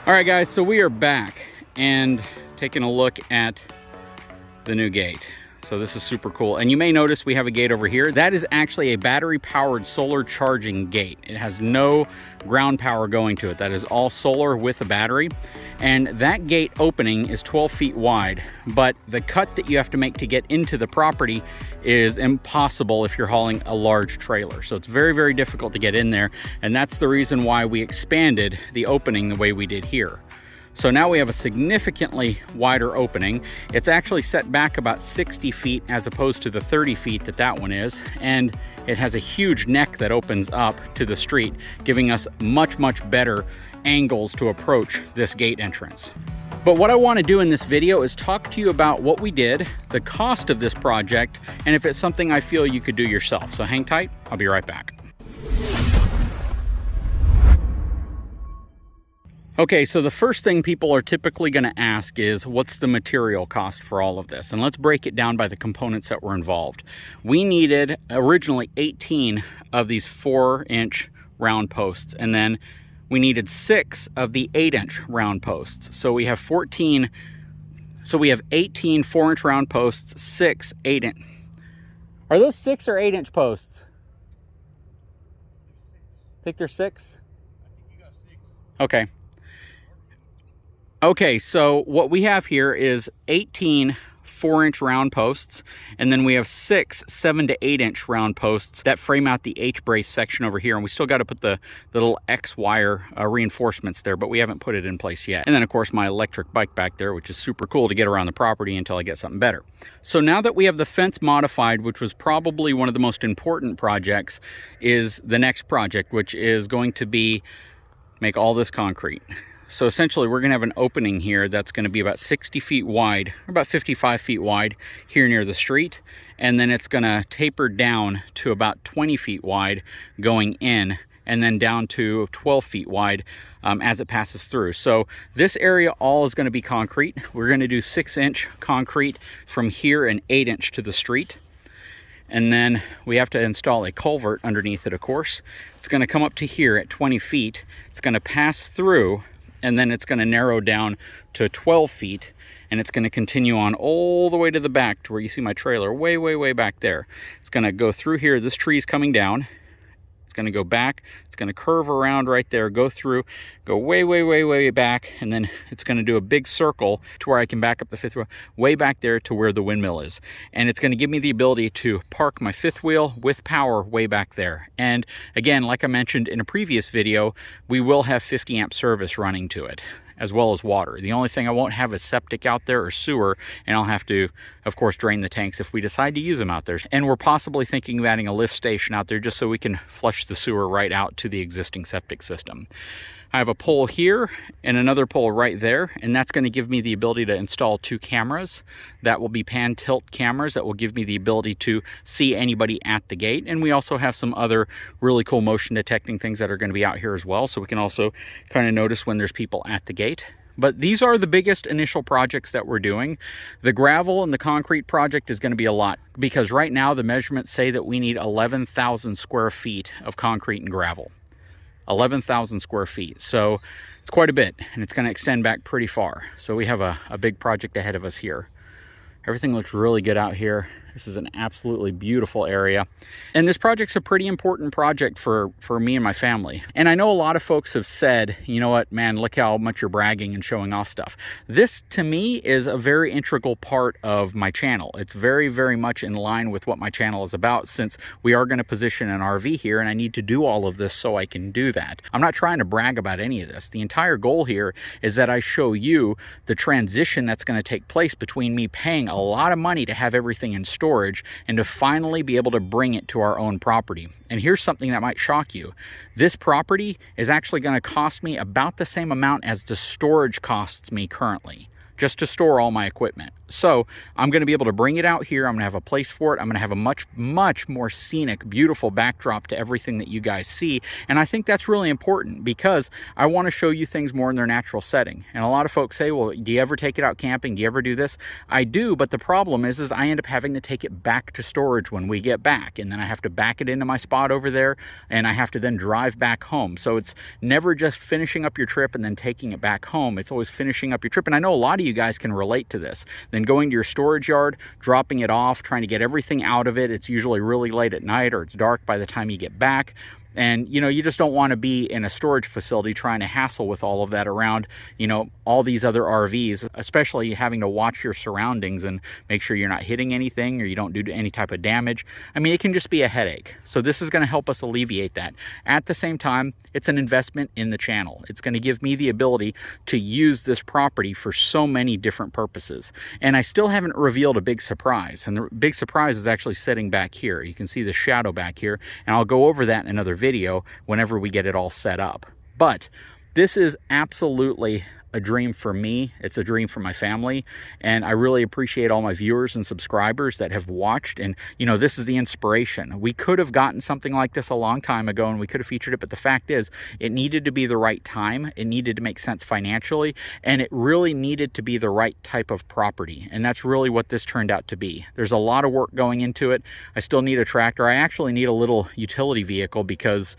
All right, guys, so we are back and taking a look at the new gate. So this is super cool. And you may notice we have a gate over here. That is actually a battery-powered solar charging gate. It has no ground power going to it. That is all solar with a battery. And that gate opening is 12 feet wide, but the cut that you have to make to get into the property is impossible if you're hauling a large trailer. So it's very, very difficult to get in there. And that's the reason why we expanded the opening the way we did here. So now we have a significantly wider opening. It's actually set back about 60 feet as opposed to the 30 feet that that one is. And it has a huge neck that opens up to the street, giving us much, much better angles to approach this gate entrance. But what I want to do in this video is talk to you about what we did, the cost of this project, and if it's something I feel you could do yourself. So hang tight, I'll be right back. Okay, so the first thing people are typically going to ask is, what's the material cost for all of this? And let's break it down by the components that were involved. We needed originally 18 of these 4-inch round posts, and then we needed 6 of the 8-inch round posts. So we have 14, so we have 18 4-inch round posts, 6 8-inch. Are those 6 or 8-inch posts? Think they're 6? I think you got 6. Okay. Okay, so what we have here is 18 4-inch round posts, and then we have 6 7 to 8-inch round posts that frame out the H-brace section over here, and we still got to put the little X wire reinforcements there, but we haven't put it in place yet. And then of course my electric bike back there, which is super cool to get around the property until I get something better. So now that we have the fence modified, which was probably one of the most important projects, is the next project, which is going to be make all this concrete. So essentially we're going to have an opening here that's going to be about 60 feet wide, or about 55 feet wide here near the street. And then it's going to taper down to about 20 feet wide going in, and then down to 12 feet wide as it passes through. So this area all is going to be concrete. We're going to do 6-inch concrete from here and 8-inch to the street. And then we have to install a culvert underneath it, of course. It's going to come up to here at 20 feet. It's going to pass through, and then it's going to narrow down to 12 feet, and it's going to continue on all the way to the back to where you see my trailer way, way, way back there. It's going to go through here. This tree is coming down. It's going to go back. It's going to curve around right there, go through, go way, way, way, way back, and then it's going to do a big circle to where I can back up the fifth wheel way back there to where the windmill is. And it's going to give me the ability to park my fifth wheel with power way back there. And again, like I mentioned in a previous video, we will have 50 amp service running to it, as well as water. The only thing I won't have is septic out there or sewer, and I'll have to, of course, drain the tanks if we decide to use them out there. And we're possibly thinking of adding a lift station out there just so we can flush the sewer right out to the existing septic system. I have a pole here and another pole right there, and that's going to give me the ability to install 2 cameras. That will be pan tilt cameras that will give me the ability to see anybody at the gate. And we also have some other really cool motion detecting things that are going to be out here as well, so we can also kind of notice when there's people at the gate. But these are the biggest initial projects that we're doing. The gravel and the concrete project is going to be a lot, because right now the measurements say that we need 11,000 square feet of concrete and gravel. 11,000 square feet. So it's quite a bit, and it's going to extend back pretty far. So we have a big project ahead of us here. Everything looks really good out here. This is an absolutely beautiful area. And this project's a pretty important project for me and my family. And I know a lot of folks have said, you know what, man, look how much you're bragging and showing off stuff. This, to me, is a very integral part of my channel. It's very, very much in line with what my channel is about, since we are going to position an RV here, and I need to do all of this so I can do that. I'm not trying to brag about any of this. The entire goal here is that I show you the transition that's going to take place between me paying a lot of money to have everything in storage and to finally be able to bring it to our own property. And here's something that might shock you. This property is actually going to cost me about the same amount as the storage costs me currently. just to store all my equipment. So I'm going to be able to bring it out here. I'm going to have a place for it. I'm going to have a much more scenic, beautiful backdrop to everything that you guys see. And I think that's really important because I want to show you things more in their natural setting. And a lot of folks say, well, do you ever take it out camping? Do you ever do this? I do, but the problem is I end up having to take it back to storage when we get back. And then I have to back it into my spot over there, and I have to then drive back home. So it's never just finishing up your trip and then taking it back home. It's always finishing up your trip. And I know a lot of you guys can relate to this. Then going to your storage yard, dropping it off, trying to get everything out of it. It's usually really late at night or it's dark by the time you get back. And, you know, you just don't want to be in a storage facility trying to hassle with all of that around, you know, all these other RVs, especially having to watch your surroundings and make sure you're not hitting anything or you don't do any type of damage. I mean, it can just be a headache. So this is going to help us alleviate that. At the same time, it's an investment in the channel. It's going to give me the ability to use this property for so many different purposes. And I still haven't revealed a big surprise. And the big surprise is actually sitting back here. You can see the shadow back here, and I'll go over that in another video whenever we get it all set up. But this is absolutely a dream for me. It's a dream for my family, and I really appreciate all my viewers and subscribers that have watched. And you know, this is the inspiration. We could have gotten something like this a long time ago and we could have featured it, but the fact is it needed to be the right time, it needed to make sense financially, and it really needed to be the right type of property. And that's really what this turned out to be. There's a lot of work going into it. I still need a tractor. I actually need a little utility vehicle because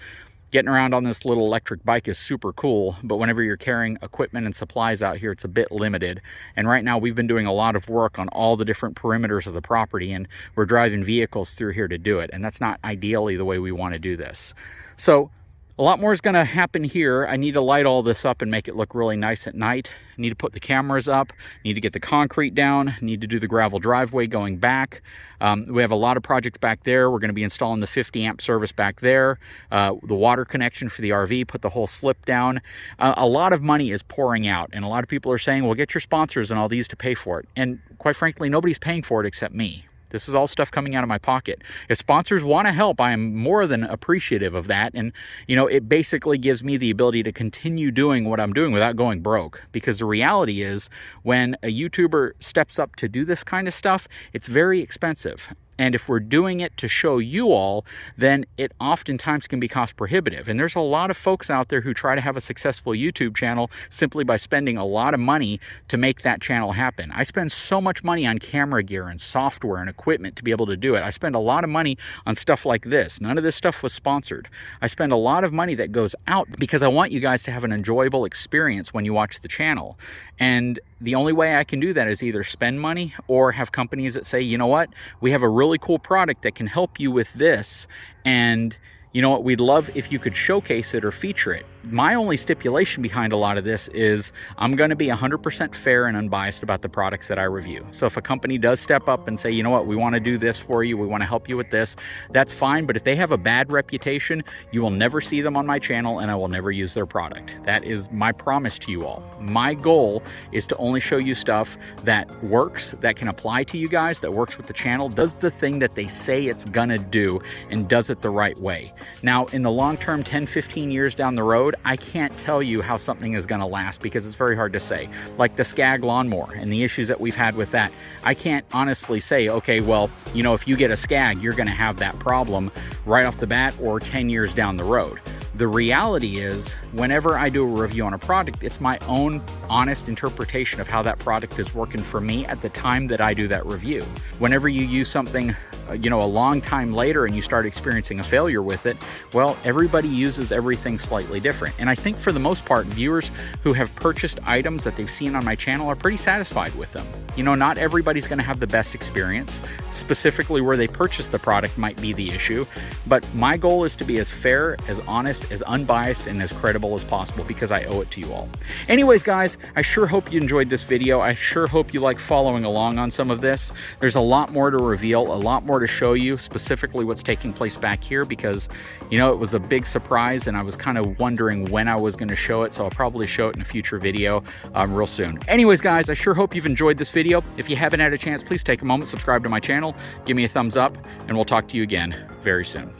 getting around on this little electric bike is super cool, but whenever you're carrying equipment and supplies out here, it's a bit limited. And right now we've been doing a lot of work on all the different perimeters of the property, and we're driving vehicles through here to do it. And that's not ideally the way we want to do this. So a lot more is going to happen here. I need to light all this up and make it look really nice at night. I need to put the cameras up, need to get the concrete down, need to do the gravel driveway going back. We have a lot of projects back there. We're going to be installing the 50 amp service back there, the water connection for the RV, put the whole slip down. A lot of money is pouring out, and a lot of people are saying, well, get your sponsors and all these to pay for it. And quite frankly, nobody's paying for it except me. This is all stuff coming out of my pocket. If sponsors want to help, I am more than appreciative of that. And, you know, it basically gives me the ability to continue doing what I'm doing without going broke. Because the reality is, when a YouTuber steps up to do this kind of stuff, it's very expensive. And if we're doing it to show you all, then it oftentimes can be cost prohibitive. And there's a lot of folks out there who try to have a successful YouTube channel simply by spending a lot of money to make that channel happen. I spend so much money on camera gear and software and equipment to be able to do it. I spend a lot of money on stuff like this. None of this stuff was sponsored. I spend a lot of money that goes out because I want you guys to have an enjoyable experience when you watch the channel. And the only way I can do that is either spend money or have companies that say, you know what, we have a really cool product that can help you with this, and you know what, we'd love if you could showcase it or feature it. My only stipulation behind a lot of this is I'm going to be 100% fair and unbiased about the products that I review. So if a company does step up and say, you know what, we want to do this for you, we want to help you with this, that's fine. But if they have a bad reputation, you will never see them on my channel and I will never use their product. That is my promise to you all. My goal is to only show you stuff that works, that can apply to you guys, that works with the channel, does the thing that they say it's gonna do, and does it the right way. Now, in the long term, 10, 15 years down the road, I can't tell you how something is going to last because it's very hard to say. Like the Skag lawnmower and the issues that we've had with that. I can't honestly say, okay, well, you know, if you get a Skag, you're going to have that problem right off the bat or 10 years down the road. The reality is, whenever I do a review on a product, it's my own honest interpretation of how that product is working for me at the time that I do that review. Whenever you use something, you know, a long time later and you start experiencing a failure with it, well, everybody uses everything slightly different. And I think for the most part, viewers who have purchased items that they've seen on my channel are pretty satisfied with them. You know, not everybody's going to have the best experience. Specifically where they purchase the product might be the issue. But my goal is to be as fair, as honest, as unbiased, and as credible as possible because I owe it to you all. Anyways, guys, I sure hope you enjoyed this video. I sure hope you like following along on some of this. There's a lot more to reveal, a lot more to show you, specifically what's taking place back here because, you know, it was a big surprise and I was kind of wondering when I was going to show it, so I'll probably show it in a future video real soon. Anyways, guys, I sure hope you've enjoyed this video. If you haven't had a chance, please take a moment, subscribe to my channel, give me a thumbs up, and we'll talk to you again very soon.